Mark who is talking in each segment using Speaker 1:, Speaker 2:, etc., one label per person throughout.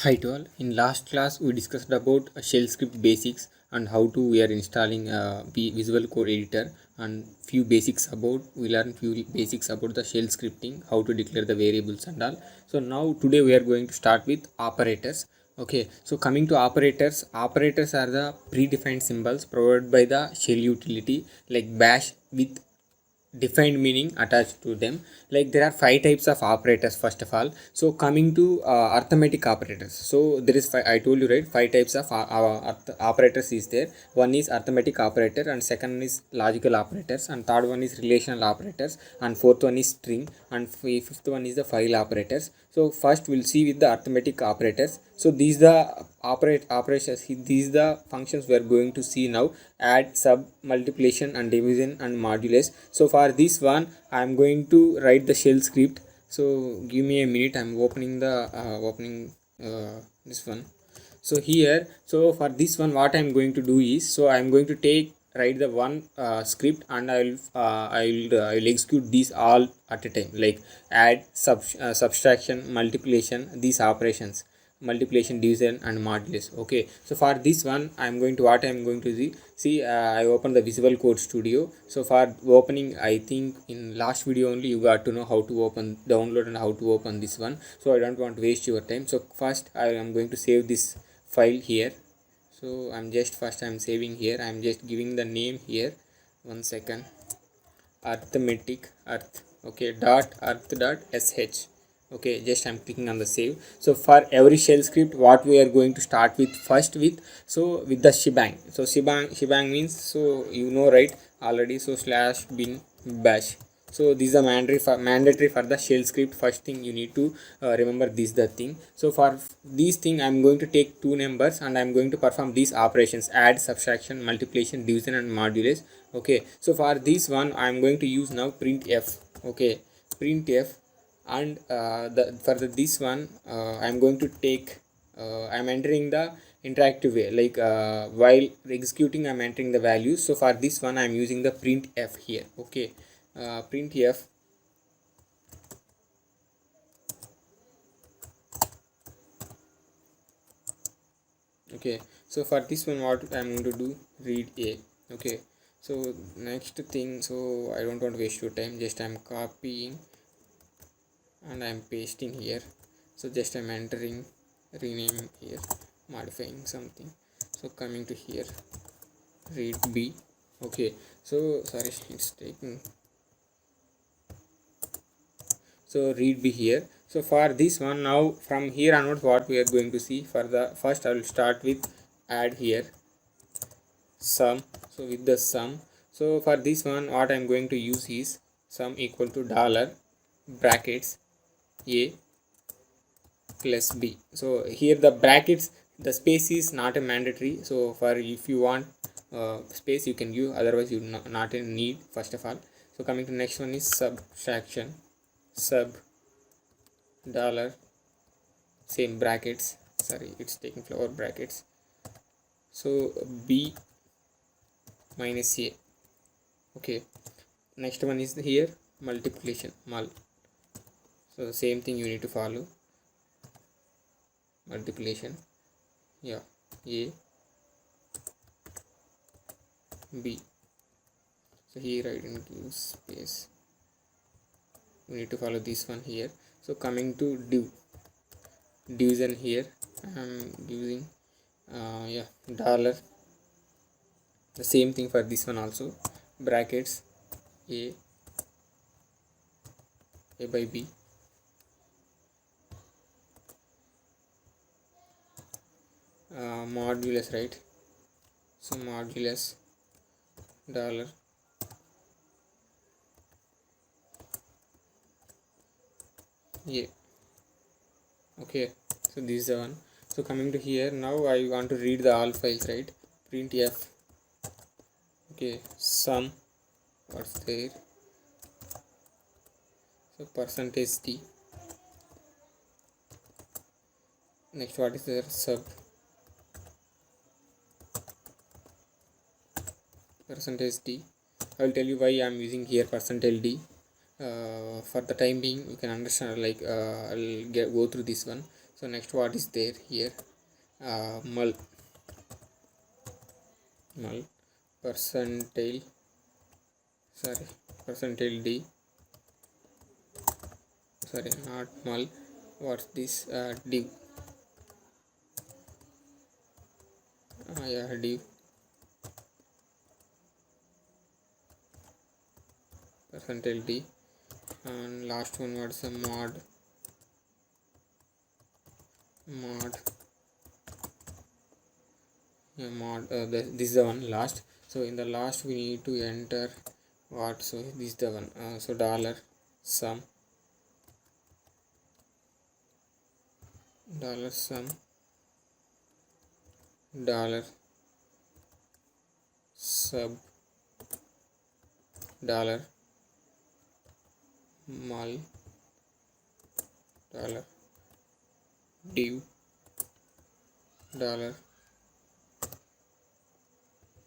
Speaker 1: Hi to all. In last class, we discussed about shell script basics and how to we are installing Visual Code Editor and few basics about we learned few basics about the shell scripting, how to declare the variables and all. So now today we are going to start with operators. Okay, so coming to operators, operators are the predefined symbols provided by the shell utility like bash with defined meaning attached to them. Like there are five types of operators first of all. So coming to arithmetic operators, so there is five, I told you right, five types of operators is there. One is arithmetic operator, and second is logical operators, and third one is relational operators, and fourth one is string, and fifth one is the file operators. So first we'll see with the arithmetic operators. So these the operations, these the functions we are going to see now: add, sub, multiplication and division and modulus. So for this one I am going to write the shell script. So give me a minute, I'm opening the this one. So here, so for this one what I'm going to do is, so I'm going to write the one script, and I'll execute these all at a time, like add, subtraction, multiplication, these operations, multiplication, division and modulus. Okay, so for this one I'm going to, what I'm going to see, I open the Visual Code Studio. So for opening, I think in last video only you got to know how to open, download and how to open this one. So I don't want to waste your time. So first I am going to save this file here. So I'm saving here. I'm just giving the name here. 1 second. Arithmetic arth. Okay, .arth.sh. Okay, just I'm clicking on the save. So for every shell script, what we are going to start with first with, so with the shebang. So shebang means, so you know right already. So slash bin bash. So these are mandatory for the shell script. First thing you need to remember this the thing. So for this thing I'm going to take two numbers and I'm going to perform these operations: add, subtraction, multiplication, division and modulus. Okay, so for this one I'm going to use now printf. Okay, printf. And this one I'm going to take, I'm entering the interactive way, like while executing I'm entering the values. So for this one I'm using the printf here. Okay, printf. Okay, so for this one what I'm going to do, read a. Okay, so next thing, so I don't want to waste your time, just I'm copying and I'm pasting here. So just I'm entering, renaming here, modifying something. So coming to here, read b. Okay, so sorry, it's taking. So read b here. So for this one, now from here onwards what we are going to see, for the first I will start with add here, sum. So with the sum, so for this one what I'm going to use is sum equal to dollar brackets a plus b. So here the brackets, the space is not a mandatory. So for if you want space you can use, otherwise you not in need first of all. So coming to next one is subtraction, sub dollar, same brackets, sorry it's taking flower brackets. So b minus a. Okay, next one is here multiplication, mul. So the same thing you need to follow, multiplication, yeah, a b. So here I didn't give space, you need to follow this one here. So coming to division here, I'm using yeah, dollar, the same thing for this one also, brackets a by b. Modulus, right? So modulus dollar a. Okay, so this is the one. So coming to here, now I want to read the all files, right? Printf. Okay, sum, what's there? So percentage d. Next, what is there? Sub, percentage d. I will tell you why I am using here percentage d. For the time being you can understand, like I'll go through this one. So next what is there here, mul percentile, sorry, percentile d, sorry, not mul, what's this, div, yeah, div percentile d. And last one, what's a mod, yeah, mod, this is the one last. So in the last we need to enter what, so this is the one, so dollar sum, dollar sum, dollar sub, dollar mul, dollar div, dollar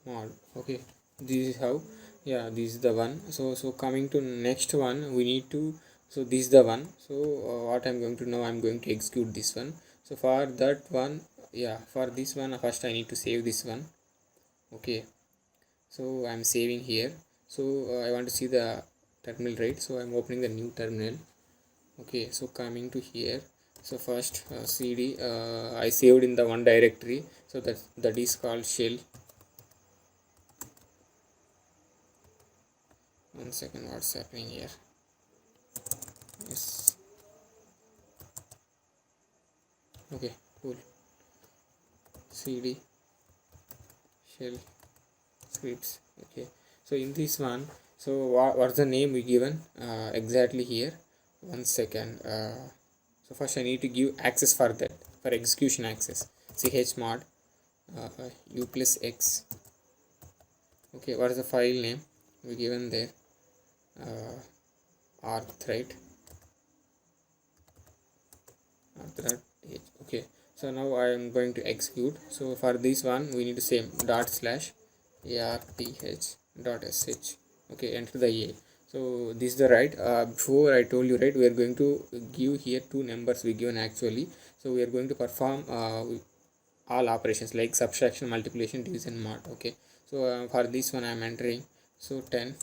Speaker 1: mod. Okay, this is how, yeah, this is the one. So coming to next one, we need to, so this is the one. So what I'm going to now, I'm going to execute this one. So for that one, yeah, for this one first I need to save this one. Okay, so I'm saving here. So I want to see the terminal, right? So I'm opening the new terminal. Okay, so coming to here, so first cd, I saved in the one directory, so that is called shell. One second, what's happening here? Yes, okay, cool. Cd shell scripts. Okay, so in this one, so what's the name we given exactly here? One second, so first I need to give access for that, for execution access, chmod u plus x. Okay, what is the file name we given there? Arth, right? Okay, so now I am going to execute. So for this one we need to say dot slash arth dot sh. Okay, enter the a. So this is the right, before I told you, right, we are going to give here two numbers we given actually. So we are going to perform all operations like subtraction, multiplication, division, mod. Okay, so for this one I am entering, so 10,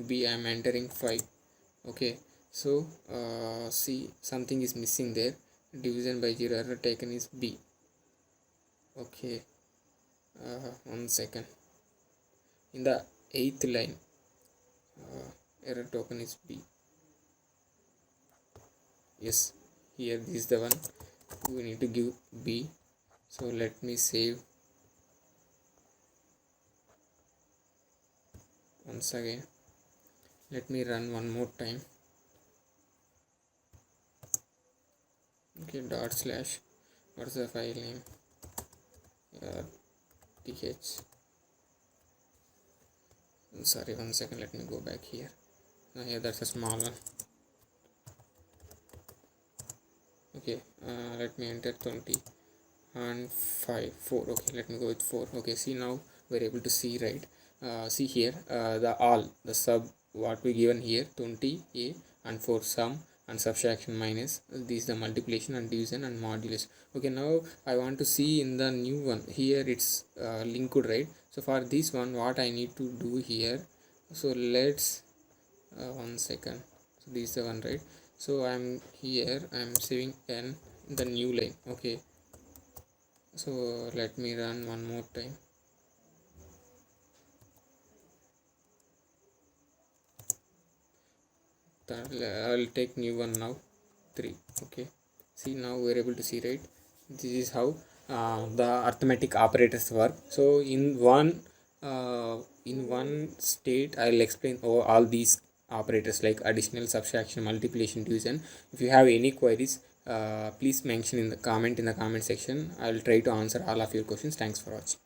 Speaker 1: b I am entering 5. Okay, so see, something is missing there, division by 0, error taken is b. Okay, one second, in the 8th line, error token is b. Yes, here this is the one we need to give b. So let me save once again, let me run one more time. Okay, dot slash, what's the file name? th, sorry, one second, let me go back here. Yeah, that's a small one. Okay, let me enter 20 and 5 4. Okay, let me go with 4. Okay, see, now we're able to see, right? See here, the all, the sub, what we given here, 20a and 4 sum and subtraction minus, this is the multiplication and division and modulus. Okay, now I want to see in the new one, here it's linked, right? So for this one, what I need to do here, so let's one second, so this is the one, right? So I'm here, I'm saving n in the new line. Okay, so let me run one more time. I'll take new one now, 3. Okay, see, now we're able to see, right? This is how the arithmetic operators work. So in one state I'll explain all these operators like additional, subtraction, multiplication, division. If you have any queries, please mention in the comment section. I'll try to answer all of your questions. Thanks for watching.